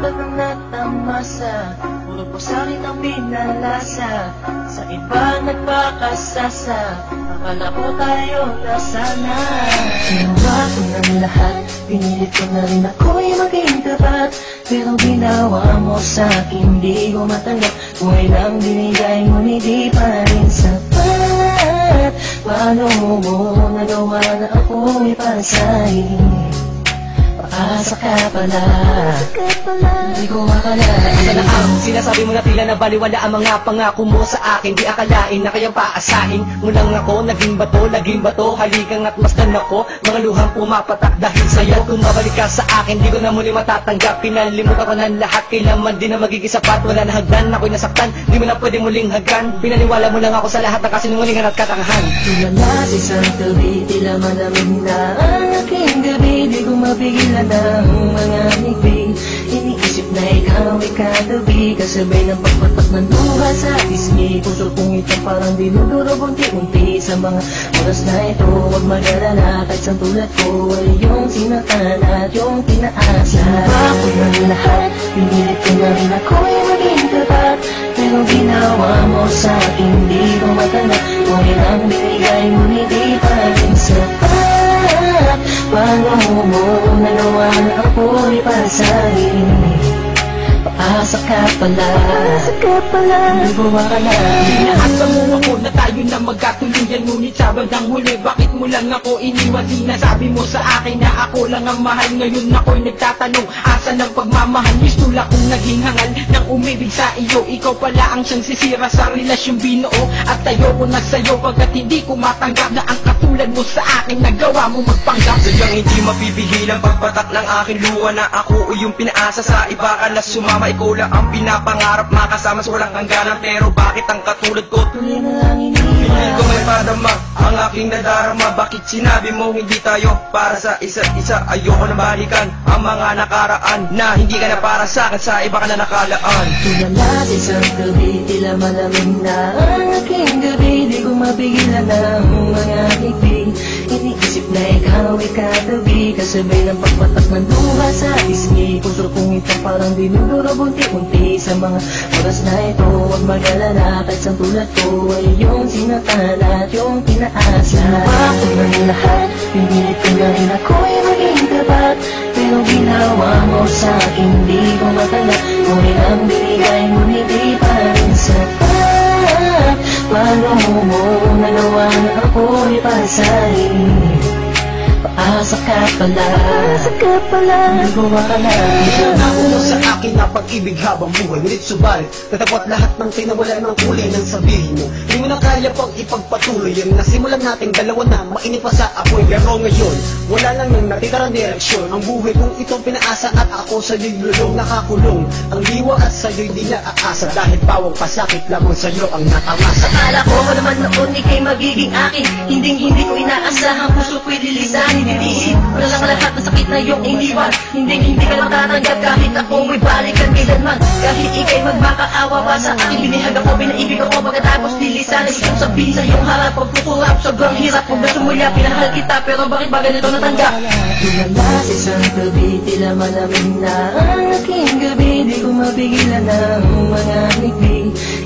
tulad ng natamasa, puro po sa'kin ang pinalasa, sa iba nagpakasasa, akala ko tayo na sana. Ginawa ko ng lahat, pinilit ko na rin ako'y maging tapat, pero ginawa mo sa'kin di ko matanggap. Buhay lang binigay ngunit di pa rin sapat. Paano mo nagawa na ako'y pasahin? Paasa ka pala, hindi ko akalain. Sana ang sinasabi mo na tila na baliwala ang mga pangako mo sa akin. Di akalain na kayang paasahin mo lang ako. Naging bato, halikan at masdan ako. Mga luhang pumapatak dahil sa'yo. Kung mabalik ka sa akin, di ko na muli matatanggap. Pinalimutan ko ng lahat, kailanman din na magiging sapat. Wala na hagdan, ako'y nasaktan, di mo na pwede muling haggan. Pinaniwala mo lang ako sa lahat ng kasinungalingan at katangahan. Tulala sa isang gabi, tila malamig na ang aking gabi. Di ko mapigilan ng mga ngiti, iniisip na ikaw ay katabi, kasabay ng pagpatak ng luha sa pisngi. Puso kong ito parang dinudurog unti-unti sa mga oras na ito. Huwag mag-alala, kahit sa tulad ko ay yung sinaktan at yung pinaasa. Ginawa ko ng lahat, pinilit ko na rin ako'y maging tapat, pero ginawa mo sa'kin di ko matanggap. Kung ilang binigay ngunit di pa rin sapat. Paano mo nagawa na ako'y pasahin? Paasa ka pala, hindi ko akalain. Inaasa mo ako na tayo na magkatuluyan, ngunit sa bandang huli, bakit mo lang ako iniwan? Sinasabi mo sa akin na ako lang ang mahal. Ngayon ako'y nagtatanong, asan ang pagmamahal? Mistula kong naging hangal ng umibig sa iyo. Ikaw pala ang siyang sisira sa relasyong binuo, at tayo ko na sa'yo pagkat hindi ko matanggap na ang katulad mo sa akin nagawa mo magpanggap. Sadyang hindi mapipigil ang pagpatak ng aking luha na ako o yung pinaasa sa iba ka na sumama. Ikaw lang ang pinapangarap, makasama sa walang hangganan. Pero bakit ang katulad ko tuloy na lang hindi iniwan? ko may padama ang aking nadarama. Bakit sinabi mo hindi tayo para sa isa't isa? Ayoko na balikan ang mga nakaraan na hindi ka na para sa akin, sa iba ka na nakalaan. Tulala sa isang gabi, tila malamig na ang aking gabi. Di ko mapigilan ng mga ngiti, iniisip na ikaw ay katabi, kasabay ng pagpatak ng luha sa pisngi. Puso kong ito parang dinudurog unti-unti sa mga oras na ito. Huwag mag-alala, kahit sa tulad ko ay yung sinaktan at yung pinaasa. Ginawa ko ng lahat, pinilit ko na rin ako'y maging tapat, pero ginawa mo sa'kin di ko matanggap. Kung ilang binigay ngunit di pa rin sapat. Paano mo nagawa na ako'y pasahin? Paasa ka pala, hindi ko akalain. Nangako mo sa akin na pag-ibig habang buhay, ngunit subalit natapot lahat ng tinawala ng kulay ng sabihin mo. Di mo na kaya pang ipagpatuloy yung nasimulan nating dalawa na mainit pa sa apoy. Pero ngayon, wala lang yung natitirang direksyon. Ang buhay kong itong pinaasa at ako sa'yo'y lulong nakakulong. Ang liwa at sa'yo'y di na aasa, dahil bawang pasakit lamang sa'yo ang natamasa. Akala ko naman noon ika'y magiging akin, hindi ko inaasahan, puso ko'y lilisanin. Diniin ko na lang lahat ng sakit na iyong iniwan. Hindi ka lang tatanggap kahit ako may balikan kailanman. Kahit ika'y magmakaawa pa sa akin, binihag ako, binaibig ako, pagkatapos lilisanin. Itong sabihin sa iyong harap, pagkukurap, sobrang hirap. Kung gusto mo niya, pinahal kita, pero bakit ba ganito natanggap? Tulala sa isang gabi, tila malamig na ang aking gabi. Di ko mapigilan ng mga ngiti,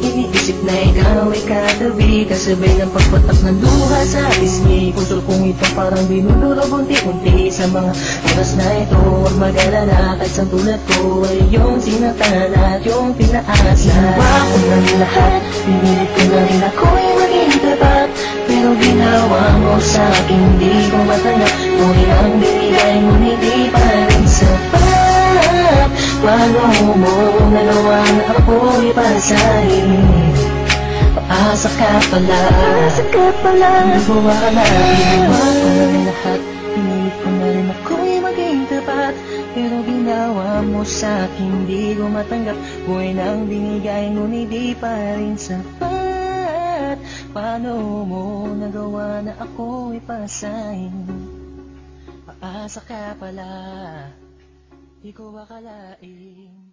iniisip na ikaw ay katabi, kasabay ng pagpatak ng luha sa pisngi. Puso kong ito parang dinudurog unti-unti sa mga oras na ito. Huwag mag-alala, kahit sa tulad ko ay yung sinaktan at yung pinaasa. Ginawa ko ng lahat, pinilit ko na rin ako'y maging tapat, pero ginawa mo sa'kin di ko matanggap. Kung ilang binigay ngunit di pa rin sapat. Paano mo nagawa na ako'y pasahin? Paasa ka pala, hindi ko akalain. Ginawa ko ng lahat, pinilit ko na rin ako'y maging tapat, pero ginawa mo sa'kin di ko matanggap. Buhay nang binigay ngunit di pa rin sapat. Paano mo nagawa na ako'y pasahin? Paasa ka pala, di ko akalain.